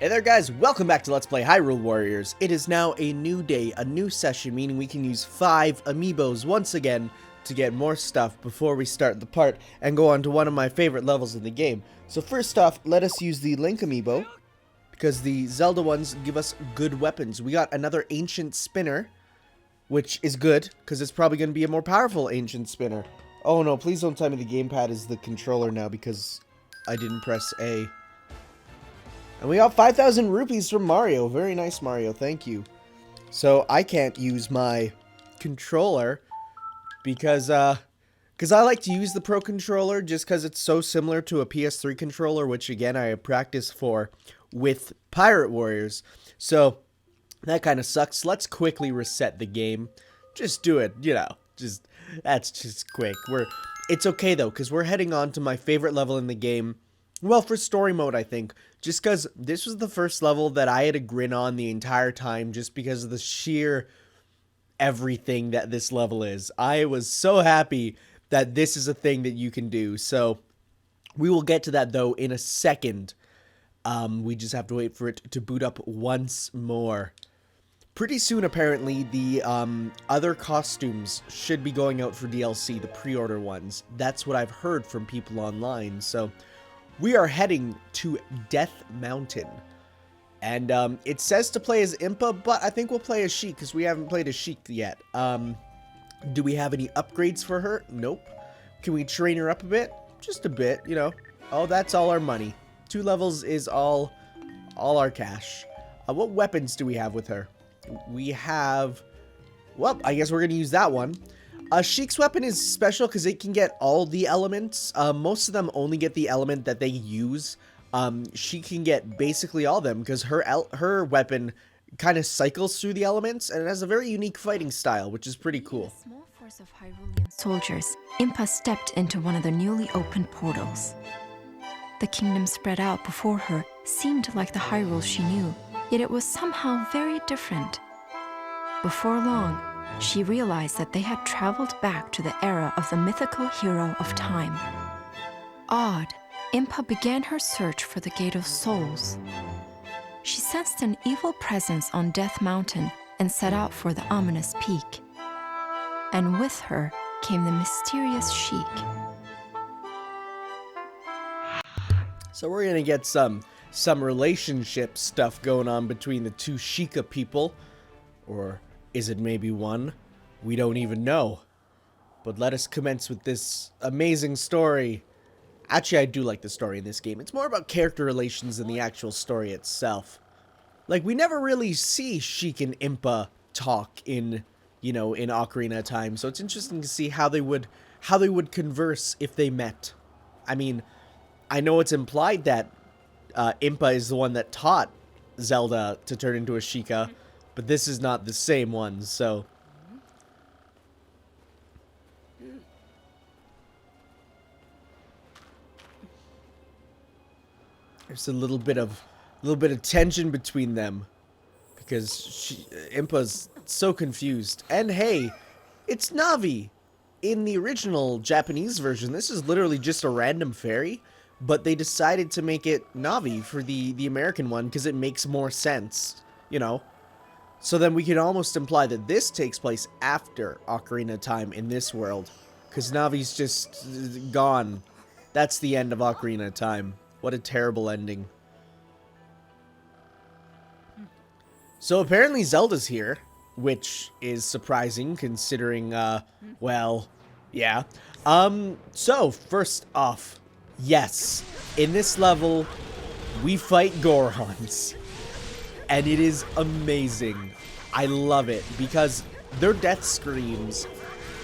Hey there guys, welcome back to Let's Play Hyrule Warriors. It is now a new day, a new session, meaning we can use 5 amiibos once again to get more stuff before we start the part and go on to one of my favorite levels in the game. So first off, let us use the Link amiibo, because the Zelda ones give us good weapons. We got another Ancient Spinner, which is good, because it's probably going to be a more powerful Ancient Spinner. Oh no, please don't tell me the gamepad is the controller now, because I didn't press A. And we got 5,000 rupees from Mario. Very nice, Mario. Thank you. So I can't use my controller because I like to use the Pro Controller just because it's so similar to a PS3 controller, which again I have practiced for with Pirate Warriors. So that kind of sucks. Let's quickly reset the game. Just do it, you know. That's just quick. It's okay though, because we're heading on to my favorite level in the game. Well, for story mode, I think. Just because this was the first level that I had a grin on the entire time just because of the sheer everything that this level is. I was so happy that this is a thing that you can do. So, we will get to that, though, in a second. We just have to wait for it to boot up once more. Pretty soon, apparently, the other costumes should be going out for DLC, the pre-order ones. That's what I've heard from people online, so we are heading to Death Mountain. And it says to play as Impa, but I think we'll play as Shiek because we haven't played as Shiek yet. Do we have any upgrades for her? Nope. Can we train her up a bit? Just a bit, you know. Oh, that's all our money. 2 levels is all our cash. What weapons do we have with her? We have... Well, I guess we're going to use that one. Shiek's weapon is special because it can get all the elements. Most of them only get the element that they use. She can get basically all of them because her weapon kind of cycles through the elements and it has a very unique fighting style, which is pretty cool. A small force of Hyrulean soldiers, Impa stepped into one of the newly opened portals. The kingdom spread out before her seemed like the Hyrule she knew, yet it was somehow very different. Before long, she realized that they had traveled back to the era of the mythical hero of time. Awed, Impa began her search for the Gate of Souls. She sensed an evil presence on Death Mountain and set out for the ominous peak. And with her came the mysterious Shiek. So we're gonna get some relationship stuff going on between the 2 Sheikah people, or is it maybe one? We don't even know. But let us commence with this amazing story. Actually, I do like the story in this game. It's more about character relations than the actual story itself. Like, we never really see Shiek and Impa talk in, you know, in Ocarina of Time. So it's interesting to see how they would converse if they met. I mean, I know it's implied that Impa is the one that taught Zelda to turn into a Sheikah. But this is not the same one, so... There's a little bit of tension between them. Because Impa's so confused. And hey, it's Navi! In the original Japanese version, this is literally just a random fairy. But they decided to make it Navi for the American one, because it makes more sense, you know? So then we can almost imply that this takes place after Ocarina of Time in this world. Because Navi's just gone. That's the end of Ocarina of Time. What a terrible ending. So apparently Zelda's here. Which is surprising considering, well, yeah. So first off, yes. In this level, we fight Gorons. And it is amazing. I love it because their death screams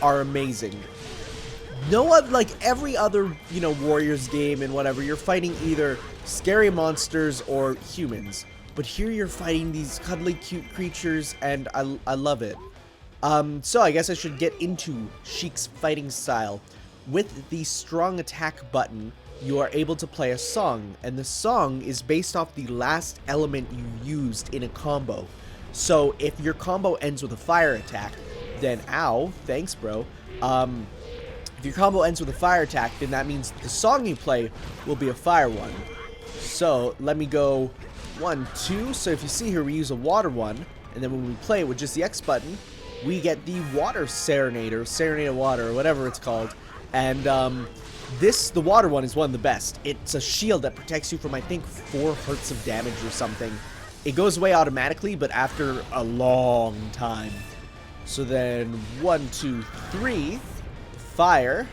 are amazing. No one, like every other, you know, Warriors game and whatever, you're fighting either scary monsters or humans. But here you're fighting these cuddly cute creatures and I love it. So I guess I should get into Shiek's fighting style. With the strong attack button, you are able to play a song, and the song is based off the last element you used in a combo. So if your combo ends with a fire attack, then ow, thanks bro. If your combo ends with a fire attack, then that means the song you play will be a fire one. So let me go 1, 2. So if you see here, we use a water one, and then when we play it with just the X button, we get the water serenade, or serenade of water, or whatever it's called. And the water one is one of the best. It's a shield that protects you from, I think, 4 hertz of damage or something. It goes away automatically, but after a long time. So then 1, 2, 3, fire.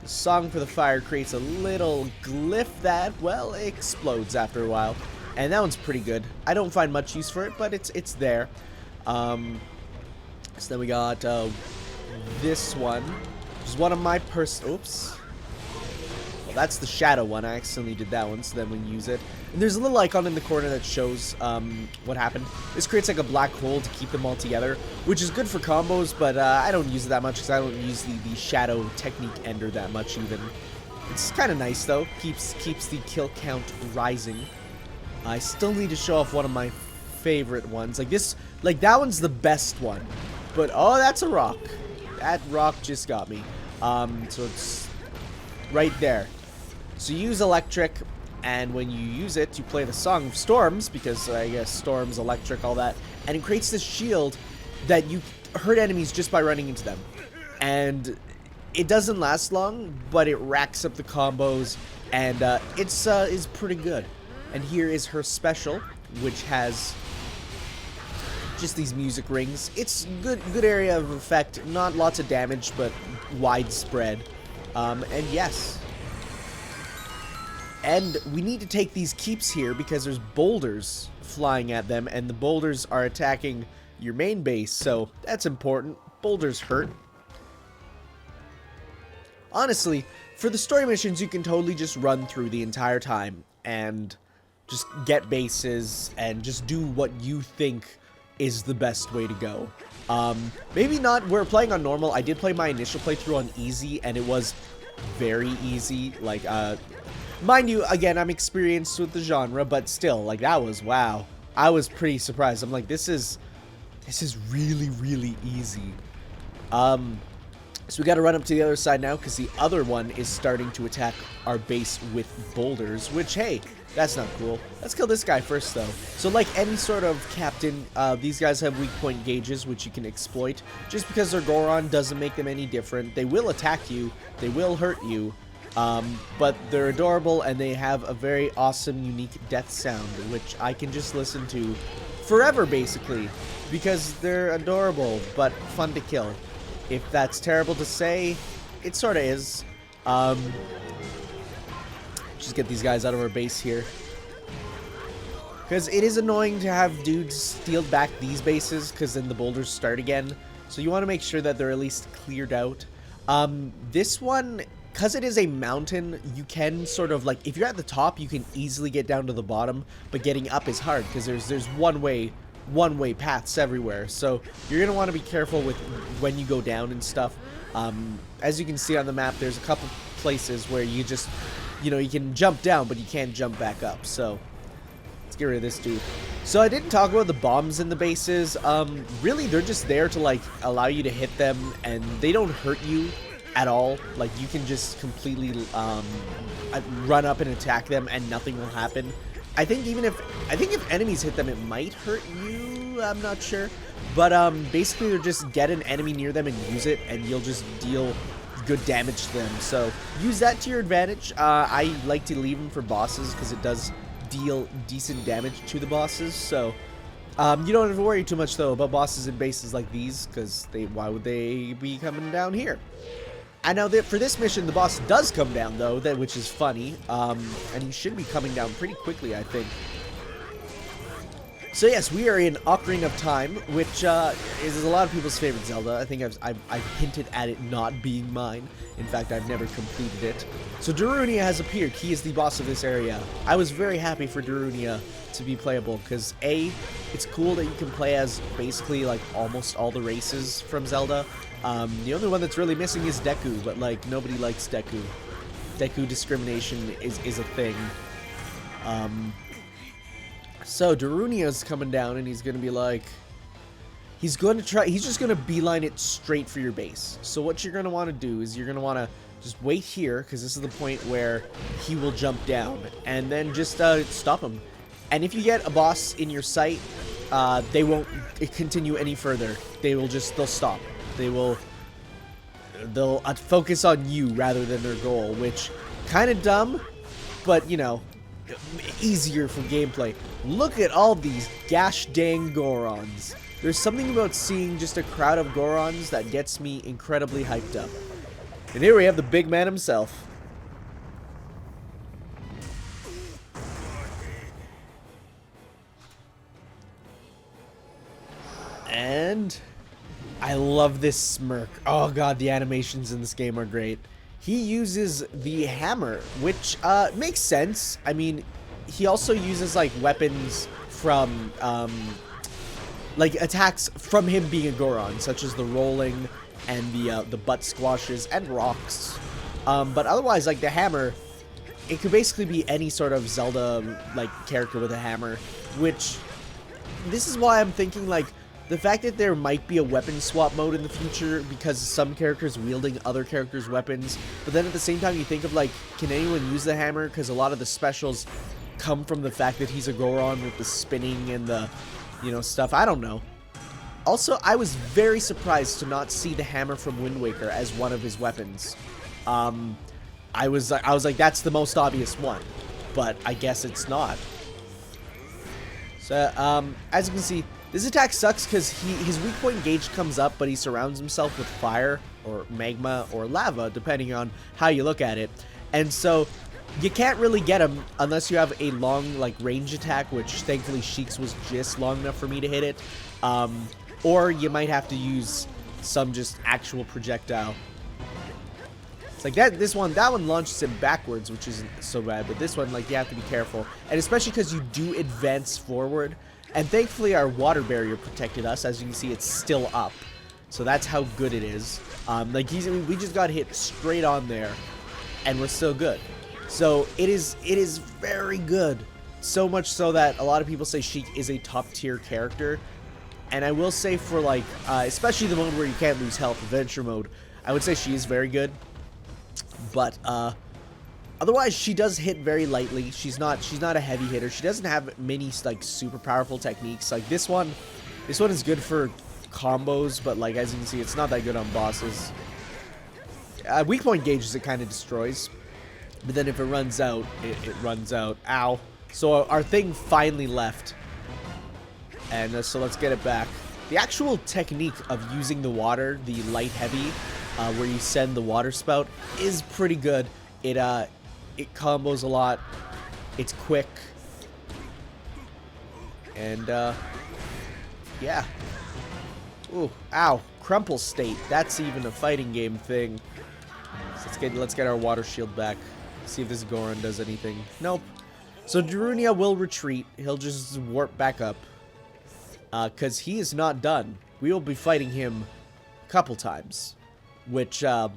The song for the fire creates a little glyph that, well, explodes after a while. And that one's pretty good. I don't find much use for it, but it's there. So then we got this one, which is one of my oops. Well, that's the shadow one. I accidentally did that one, so then we use it. And there's a little icon in the corner that shows what happened. This creates like a black hole to keep them all together, which is good for combos, but I don't use it that much because I don't use the shadow technique ender that much even. It's kind of nice though. Keeps the kill count rising. I still need to show off one of my favorite ones. Like that one's the best one. But oh, that's a rock. That rock just got me. So it's right there. So you use electric, and when you use it, you play the Song of Storms, because I guess storms, electric, all that, and it creates this shield that you hurt enemies just by running into them. And it doesn't last long, but it racks up the combos, and is pretty good. And here is her special, which has just these music rings. It's good area of effect, not lots of damage, but widespread. And yes. And we need to take these keeps here because there's boulders flying at them, and the boulders are attacking your main base, so that's important. Boulders hurt. Honestly, for the story missions, you can totally just run through the entire time and just get bases and just do what you think is the best way to go. Maybe not, we're playing on normal. I did play my initial playthrough on easy, and it was very easy. Like, mind you, again, I'm experienced with the genre, but still, like, that was, wow. I was pretty surprised. I'm like, this is really, really easy. So we gotta run up to the other side now, because the other one is starting to attack our base with boulders, which, hey, that's not cool. Let's kill this guy first, though. So like any sort of captain, these guys have weak point gauges, which you can exploit. Just because they're Goron doesn't make them any different. They will attack you, they will hurt you, but they're adorable, and they have a very awesome, unique death sound, which I can just listen to forever, basically, because they're adorable, but fun to kill. If that's terrible to say, it sort of is. Just get these guys out of our base here. Because it is annoying to have dudes steal back these bases, because then the boulders start again. So you want to make sure that they're at least cleared out. This one, because it is a mountain, you can sort of, like, if you're at the top, you can easily get down to the bottom, but getting up is hard, because there's one-way paths everywhere. So you're going to want to be careful with when you go down and stuff. As you can see on the map, there's a couple places where you just, you know, you can jump down, but you can't jump back up. So let's get rid of this dude. So I didn't talk about the bombs in the bases. Really, they're just there to, like, allow you to hit them, and they don't hurt you at all. Like, you can just completely run up and attack them, and nothing will happen. I think if enemies hit them, it might hurt you. I'm not sure, but basically, they're just get an enemy near them and use it, and you'll just deal good damage to them. So use that to your advantage. I like to leave them for bosses because it does deal decent damage to the bosses. So you don't have to worry too much though about bosses in bases like these, because why would they be coming down here? I know that for this mission, the boss does come down, though, which is funny, and he should be coming down pretty quickly, I think. So yes, we are in Ocarina of Time, which is a lot of people's favorite Zelda. I think I've hinted at it not being mine. In fact, I've never completed it. So Darunia has appeared. He is the boss of this area. I was very happy for Darunia to be playable, because A, it's cool that you can play as basically like almost all the races from Zelda. The only one that's really missing is Deku, but like nobody likes Deku. Deku discrimination is a thing. So Darunia's coming down, and he's gonna be like, he's just gonna beeline it straight for your base. So what you're gonna want to do is you're gonna want to just wait here, because this is the point where he will jump down, and then just stop him. And if you get a boss in your sight, they won't continue any further. They'll stop. They'll focus on you rather than their goal, which kind of dumb, but you know, easier for gameplay. Look at all these gosh dang Gorons. There's something about seeing just a crowd of Gorons that gets me incredibly hyped up. And here we have the big man himself. And I love this smirk. Oh god, the animations in this game are great. He uses the hammer, which makes sense. I mean, he also uses like weapons from like attacks from him being a Goron, such as the rolling and the butt squashes and rocks. But otherwise, like the hammer, it could basically be any sort of Zelda like character with a hammer, which this is why I'm thinking like the fact that there might be a weapon swap mode in the future because some characters wielding other characters' weapons, but then at the same time you think of like, can anyone use the hammer? Because a lot of the specials come from the fact that he's a Goron with the spinning and the, you know, stuff. I don't know. Also, I was very surprised to not see the hammer from Wind Waker as one of his weapons. I was like, that's the most obvious one, but I guess it's not. So, as you can see, this attack sucks because his weak point gauge comes up, but he surrounds himself with fire or magma or lava, depending on how you look at it. And so you can't really get him unless you have a long like range attack, which thankfully Shiek's was just long enough for me to hit it. Or you might have to use some just actual projectile. It's like that one launches him backwards, which isn't so bad, but this one, like, you have to be careful. And especially because you do advance forward. And thankfully our water barrier protected us. As you can see, it's still up. So that's how good it is. Like we just got hit straight on there and we're still good. So it is very good. So much so that a lot of people say Shiek is a top tier character. And I will say for like, especially the mode where you can't lose health, adventure mode, I would say she is very good. But otherwise, she does hit very lightly. She's not a heavy hitter. She doesn't have many like super powerful techniques. Like this one is good for combos, but like as you can see, it's not that good on bosses. Weak point gauges it kind of destroys, but then if it runs out, it runs out. Ow! So our thing finally left, and so let's get it back. The actual technique of using the water, the light heavy, where you send the water spout, is pretty good. It combos a lot. It's quick. And, yeah. Ooh, ow. Crumple state. That's even a fighting game thing. So let's get our water shield back. See if this Goron does anything. Nope. So Darunia will retreat. He'll just warp back up. Because he is not done. We will be fighting him a couple times. Which, and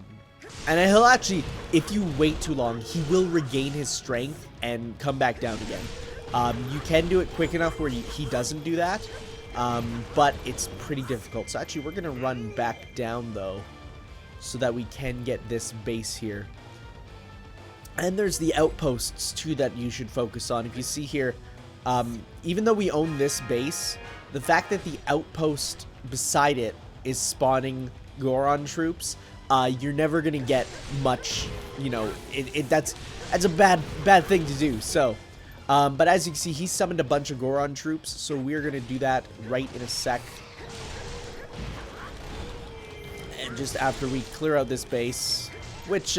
he'll actually, if you wait too long, he will regain his strength and come back down again. You can do it quick enough where he doesn't do that, but it's pretty difficult. So actually, we're going to run back down, though, so that we can get this base here. And there's the outposts, too, that you should focus on. If you see here, even though we own this base, the fact that the outpost beside it is spawning Goron troops, you're never gonna get much, you know, that's a bad thing to do. So, but as you can see, he summoned a bunch of Goron troops, so we're gonna do that right in a sec. And just after we clear out this base, which,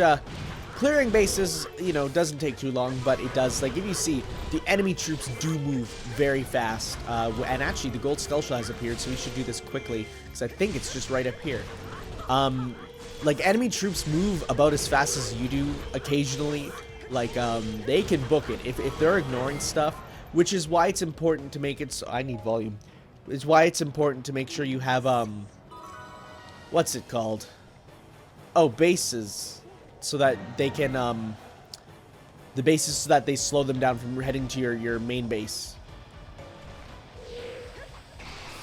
clearing bases, you know, doesn't take too long, but it does. Like, if you see, the enemy troops do move very fast. And actually, the gold skull shell has appeared, so we should do this quickly, because I think it's just right up here. Like, enemy troops move about as fast as you do occasionally. Like, they can book it if they're ignoring stuff, which is why it's important to make it so... I need volume. It's why it's important to make sure you have, what's it called? Oh, bases. So that they can, the bases so that they slow them down from heading to your main base.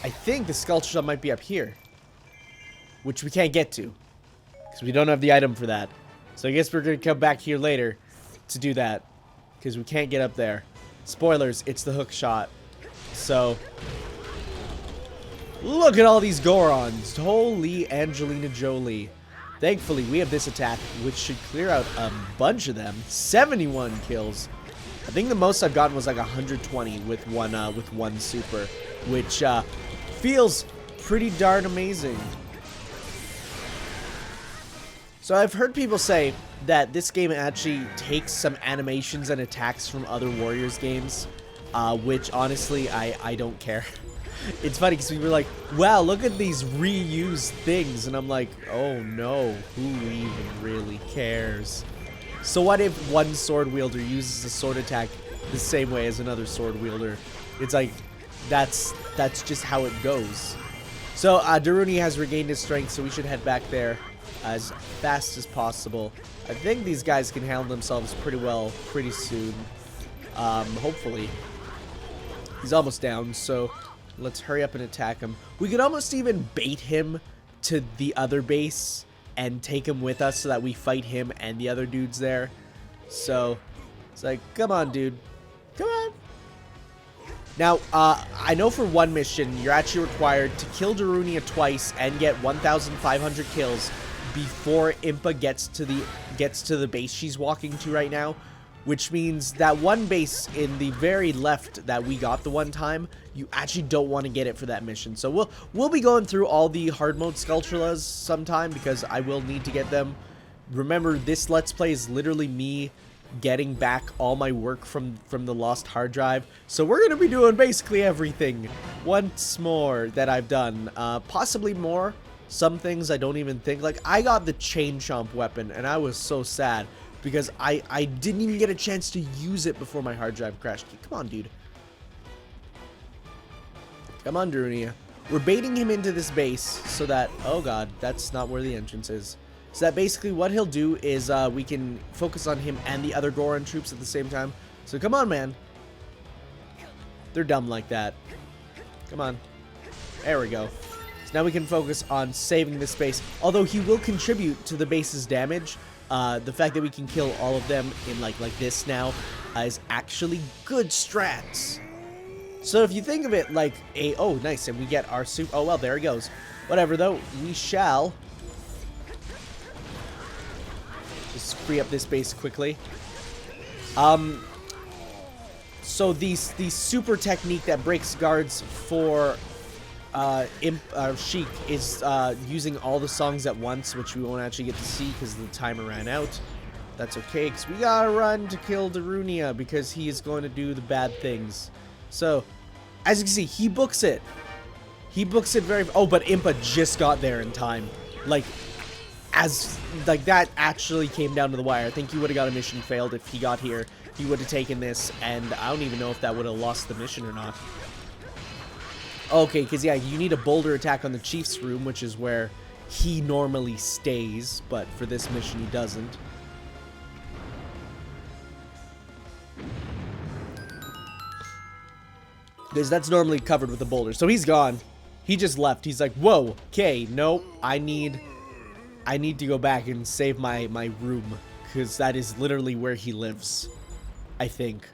I think the skull shell might be up here, which we can't get to, because we don't have the item for that. So I guess we're going to come back here later to do that, because we can't get up there. Spoilers, it's the hook shot. So, look at all these Gorons. Holy Angelina Jolie. Thankfully, we have this attack, which should clear out a bunch of them. 71 kills. I think the most I've gotten was like 120 with one super, which feels pretty darn amazing. So I've heard people say that this game actually takes some animations and attacks from other Warriors games, which honestly I don't care. It's funny because we were like, wow, look at these reused things, and I'm like, oh no, who even really cares? So what if one sword wielder uses a sword attack the same way as another sword wielder? It's like, that's just how it goes. So Daruni has regained his strength, so we should head back there as fast as possible. I think these guys can handle themselves pretty well pretty soon. Hopefully. He's almost down, so let's hurry up and attack him. We could almost even bait him to the other base and take him with us so that we fight him and the other dudes there. So it's like, come on, dude. Come on. Now, I know for one mission, you're actually required to kill Darunia twice and get 1,500 kills before Impa gets to the base she's walking to right now, which means that one base in the very left that we got the one time, you actually don't want to get it for that mission. So we'll be going through all the hard mode Skulltulas sometime because I will need to get them. Remember, this Let's Play is literally me getting back all my work from the lost hard drive. So we're going to be doing basically everything once more that I've done. Possibly more. Some things I don't even think. Like, I got the Chain Chomp weapon, and I was so sad because I didn't even get a chance to use it before my hard drive crashed. Come on, dude. Come on, Darunia. We're baiting him into this base so that... Oh, God. That's not where the entrance is. So that basically what he'll do is we can focus on him and the other Goron troops at the same time. So come on, man. They're dumb like that. Come on. There we go. So now we can focus on saving this base. Although he will contribute to the base's damage. The fact that we can kill all of them in like this now is actually good strats. So if you think of it like a... Oh, nice. And we get our suit. Oh, well, there he goes. Whatever, though. We shall... just free up this base quickly. So the super technique that breaks guards for Shiek is using all the songs at once, which we won't actually get to see because the timer ran out. That's okay, because we gotta run to kill Darunia because he is going to do the bad things. So, as you can see, he books it. He books it very... Oh, but Impa just got there in time. Like that actually came down to the wire. I think he would have got a mission failed if he got here. He would have taken this, and I don't even know if that would have lost the mission or not. Okay, because yeah, you need a boulder attack on the Chief's room, which is where he normally stays, but for this mission he doesn't. Because that's normally covered with a boulder. So he's gone. He just left. He's like, whoa, okay, nope, I need to go back and save my room, because that is literally where he lives, I think.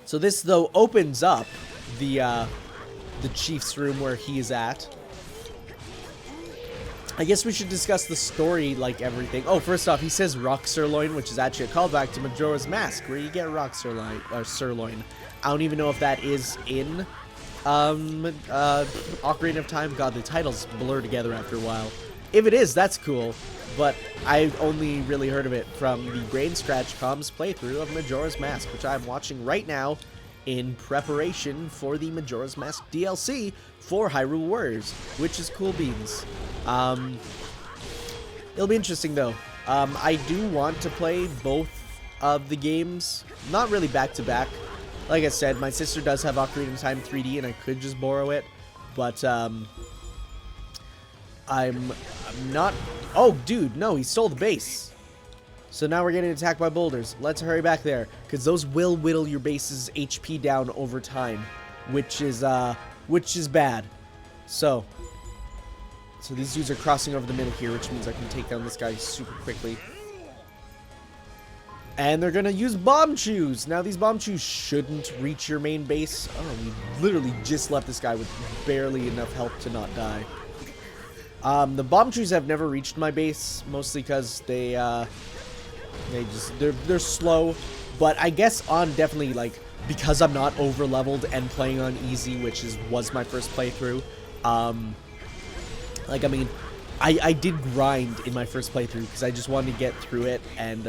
So this, though, opens up the Chief's room where he is at. I guess we should discuss the story, like everything. Oh, first off, he says rock sirloin, which is actually a callback to Majora's Mask, where you get rock sirloin. I don't even know if that is in Ocarina of Time. God, the titles blur together after a while. If it is, that's cool, but I've only really heard of it from the Brain Scratch Comms playthrough of Majora's Mask, which I'm watching right now in preparation for the Majora's Mask DLC for Hyrule Warriors, which is cool beans. It'll be interesting, though. I do want to play both of the games, not really back-to-back. Like I said, my sister does have Ocarina of Time 3D, and I could just borrow it, but, I'm not... Oh, dude, no, he stole the base. So now we're getting attacked by boulders. Let's hurry back there, because those will whittle your base's HP down over time, which is bad. So these dudes are crossing over the middle here, which means I can take down this guy super quickly. And they're gonna use bomb chews. Now these bomb chews shouldn't reach your main base. Oh, we literally just left this guy with barely enough health to not die. The bomb chews have never reached my base, mostly because they're slow. But I guess on definitely like because I'm not over leveled and playing on easy, which was my first playthrough. Like I mean, I did grind in my first playthrough because I just wanted to get through it and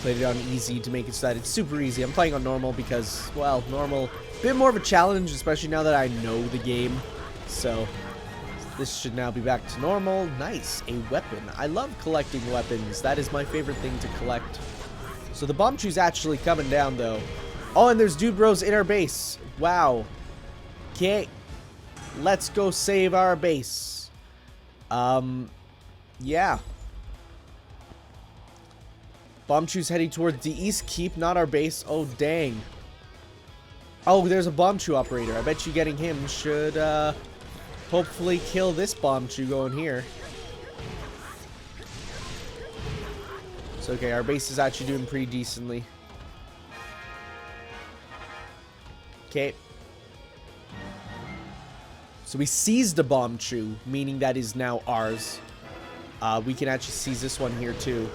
played it on easy to make it so that it's super easy. I'm playing on normal because, well, normal, a bit more of a challenge, especially now that I know the game. So this should now be back to normal. Nice, a weapon. I love collecting weapons. That is my favorite thing to collect. So the bomb chew's actually coming down though. Oh, and there's dude bros in our base. Wow. Okay, let's go save our base. Yeah. Bomb chew's heading towards the east keep, not our base. Oh, dang. Oh, there's a bomb chew operator. I bet you getting him should, hopefully kill this bomb chew going here. It's okay, our base is actually doing pretty decently. Okay. So we seized a bomb chew, meaning that is now ours. We can actually seize this one here too.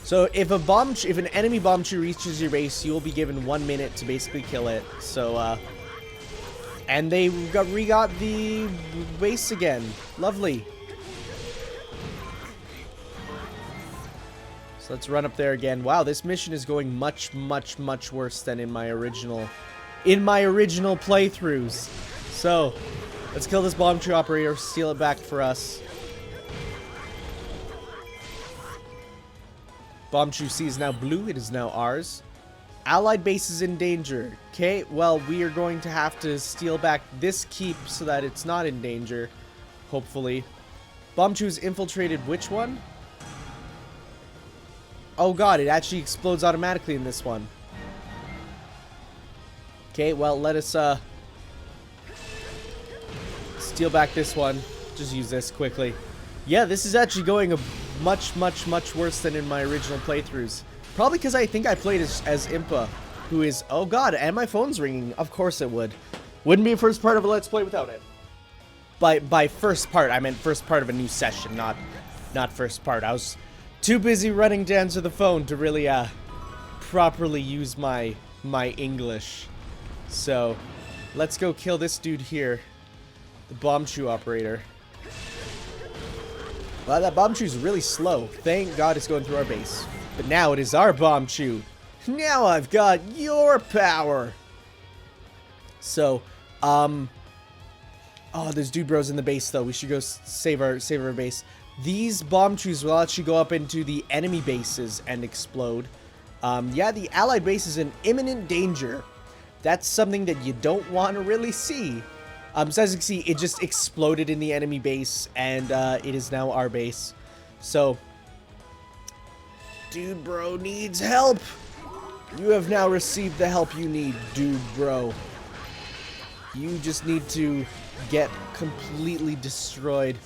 So if an enemy bomb chew reaches your base, you will be given 1 minute to basically kill it. So, and they re-got the base again. Lovely. So let's run up there again. Wow, this mission is going much, much, much worse than in my original playthroughs. So, let's kill this bomb chew operator, steal it back for us. Bomb chew C is now blue. It is now ours. Allied base is in danger. Okay, well, we are going to have to steal back this keep so that it's not in danger. Hopefully. Bomb chew's infiltrated which one? Oh god, it actually explodes automatically in this one. Okay, well, let us steal back this one. Just use this quickly. Yeah, this is actually going a much, much, much worse than in my original playthroughs. Probably because I think I played as Impa, who is... Oh god, and my phone's ringing. Of course it would. Wouldn't be a first part of a Let's Play without it. By first part, I meant first part of a new session, not first part. I was too busy running to answer the phone to really properly use my English. So, let's go kill this dude here. The bomb chew operator. Wow, that bomb chew is really slow. Thank God it's going through our base. But now it is our bomb chew. Now I've got your power. So, oh, there's dude bros in the base though. We should go save our base. These bomb chews will actually go up into the enemy bases and explode. Yeah, the allied base is in imminent danger. That's something that you don't want to really see. So as you can see, it just exploded in the enemy base, and it is now our base. So, dude bro needs help. You have now received the help you need, dude bro. You just need to get completely destroyed.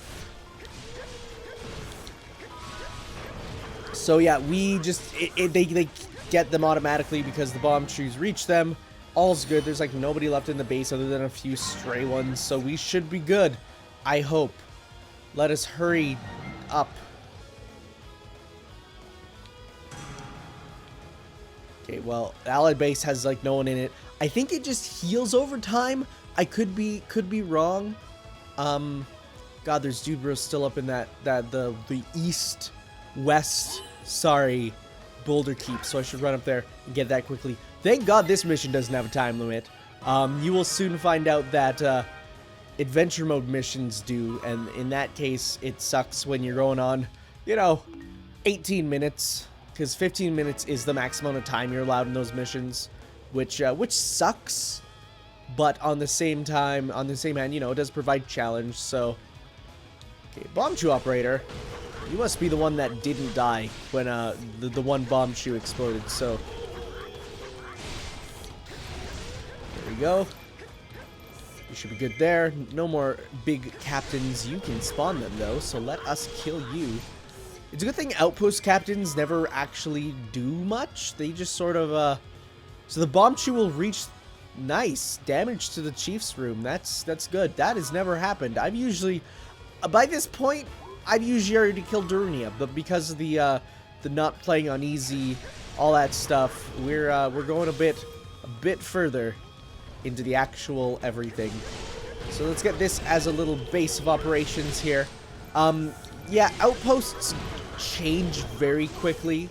So yeah, we just, they get them automatically because the bomb chews reach them. All's good. There's like nobody left in the base other than a few stray ones, so we should be good. I hope. Let us hurry up. Okay, well, the allied base has like no one in it. I think it just heals over time. I could be wrong. God, there's dude bros still up in the east west, sorry, boulder keep, so I should run up there and get that quickly. Thank God this mission doesn't have a time limit. You will soon find out that adventure mode missions do, and in that case, it sucks when you're going on, you know, 18 minutes, because 15 minutes is the maximum amount of time you're allowed in those missions, which sucks, but on the same hand, you know, it does provide challenge. So, okay, bomb chew operator, you must be the one that didn't die when the one bomb chew exploded. So. There we go. You should be good there. No more big captains. You can spawn them though, so let us kill you. It's a good thing outpost captains never actually do much. They just sort of, so the Bombchu will reach, nice, damage to the chief's room. That's good. That has never happened. I've usually, by this point, I've usually already killed Darunia, but because of the not playing on easy, all that stuff, we're going a bit further into the actual everything. So let's get this as a little base of operations here. Yeah, outposts change very quickly.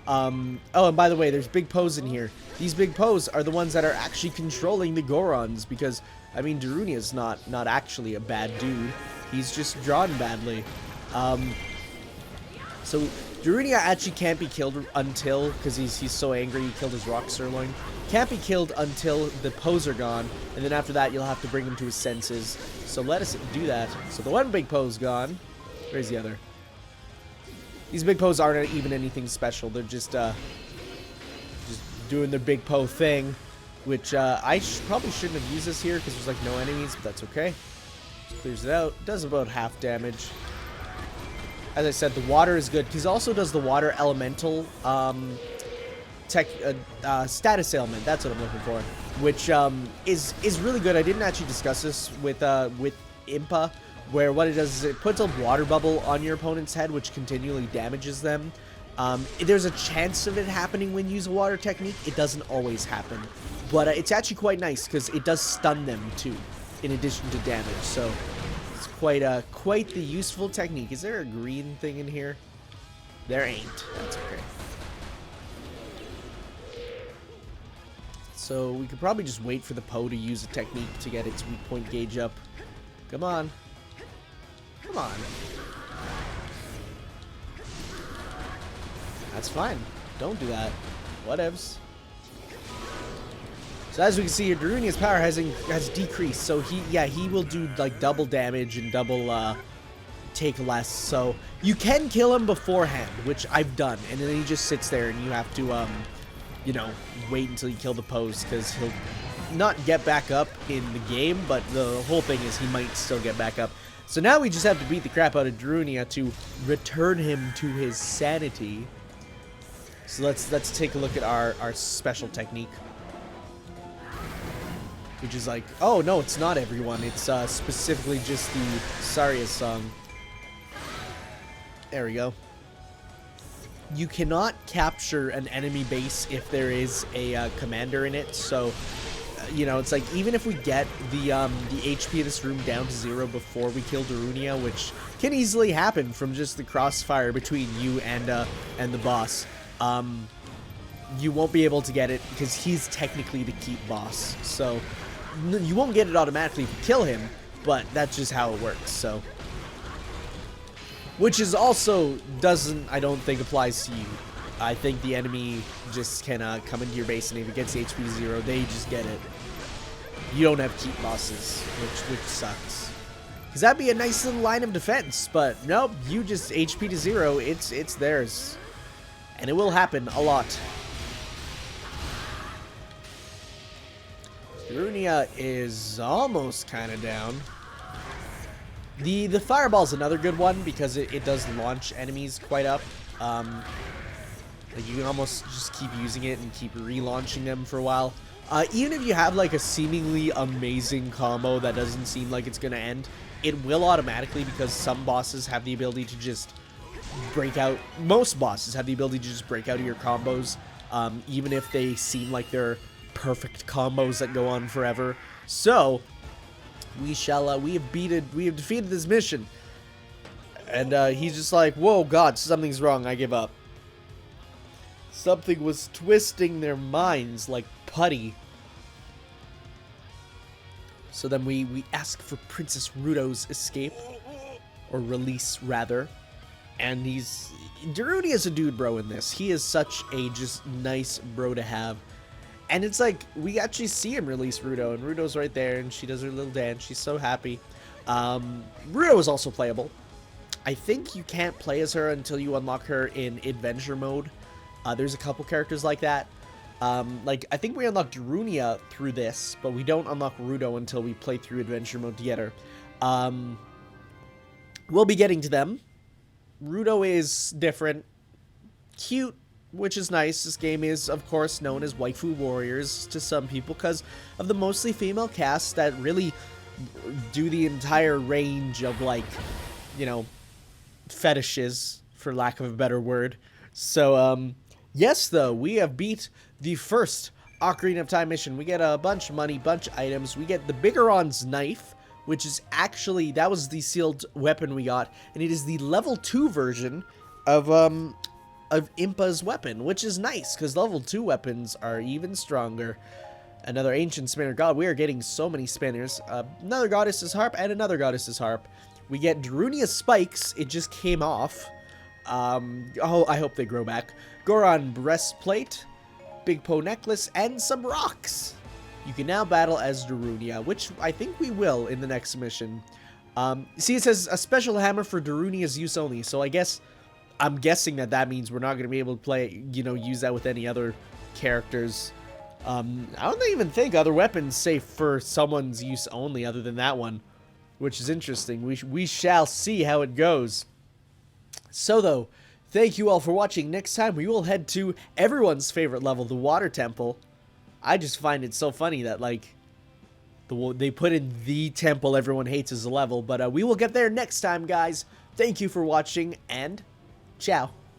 Oh, and by the way, there's Big Poes in here. These Big Poes are the ones that are actually controlling the Gorons, because, I mean, Darunia's not actually a bad dude. He's just drawn badly. So Darunia actually can't be killed until, because he's so angry he killed his rock sirloin. Can't be killed until the Poes are gone, and then after that you'll have to bring him to his senses. So let us do that. So the one Big Poe's gone. Where's the other? These Big Poes aren't even anything special. They're just doing their Big Poe thing, which I probably shouldn't have used this here because there's like no enemies, but that's okay. Just clears it out. Does about half damage. As I said, the water is good. He also does the water elemental status ailment. That's what I'm looking for, which is really good. I didn't actually discuss this with Impa, where what it does is it puts a water bubble on your opponent's head, which continually damages them. There's a chance of it happening when you use a water technique. It doesn't always happen, but it's actually quite nice because it does stun them too, in addition to damage. So it's quite the useful technique. Is there a green thing in here? There ain't. That's okay. So we could probably just wait for the Poe to use a technique to get its weak point gauge up. Come on. Come on. That's fine. Don't do that. Whatevs. So as we can see here, Darunia's power has decreased. So he will do like double damage and double take less. So you can kill him beforehand, which I've done, and then he just sits there and you have to you know, wait until you kill the Poes, because he'll not get back up in the game, but the whole thing is he might still get back up. So now we just have to beat the crap out of Darunia to return him to his sanity. So let's take a look at our special technique, which is like, oh no, it's not everyone. It's specifically just the Saria's song. There we go. You cannot capture an enemy base if there is a commander in it. So, you know, it's like even if we get the HP of this room down to 0 before we kill Darunia, which can easily happen from just the crossfire between you and the boss, you won't be able to get it because he's technically the keep boss. So you won't get it automatically if you kill him, but that's just how it works. So. Which is also I don't think applies to you. I think the enemy just can come into your base, and if it gets HP to 0, they just get it. You don't have keep bosses, which sucks. Because that'd be a nice little line of defense, but nope, you just HP to 0, it's theirs. And it will happen a lot. Darunia is almost kind of down. The fireball's another good one because it does launch enemies quite up. Like you can almost just keep using it and keep relaunching them for a while. Even if you have like a seemingly amazing combo that doesn't seem like it's gonna end, it will automatically, because some bosses have the ability to just break out. Most bosses have the ability to just break out of your combos, even if they seem like they're perfect combos that go on forever. So we have defeated this mission. And he's just like, whoa, God, something's wrong. I give up. Something was twisting their minds like putty. So then we ask for Princess Ruto's escape, or release rather. And Darunia is a dude bro in this. He is such a just nice bro to have. And it's like, we actually see him release Ruto, and Ruto's right there, and she does her little dance. She's so happy. Ruto is also playable. I think you can't play as her until you unlock her in adventure mode. There's a couple characters like that. Like, I think we unlocked Darunia through this, but we don't unlock Ruto until we play through adventure mode to get her. We'll be getting to them. Rudo is different. Cute, which is nice. This game is, of course, known as Waifu Warriors to some people because of the mostly female cast that really do the entire range of, like, you know, fetishes, for lack of a better word. So, yes, though, we have beat the first Ocarina of Time mission. We get a bunch of money, bunch of items. We get the Bigoron's knife, which is actually, that was the sealed weapon we got, and it is the level 2 version of Impa's weapon, which is nice, because level 2 weapons are even stronger. Another ancient spanner. God, we are getting so many spanners. Another goddess's harp and another goddess's harp. We get Darunia's spikes. It just came off. Oh, I hope they grow back. Goron breastplate, Big Poe necklace, and some rocks. You can now battle as Darunia, which I think we will in the next mission. See, it says a special hammer for Darunia's use only, so I'm guessing that means we're not going to be able to play, use that with any other characters. I don't even think other weapons safe for someone's use only other than that one, which is interesting. We shall see how it goes. So, though, thank you all for watching. Next time, we will head to everyone's favorite level, the Water Temple. I just find it so funny that, like, they put in the temple everyone hates as a level. But we will get there next time, guys. Thank you for watching, and ciao.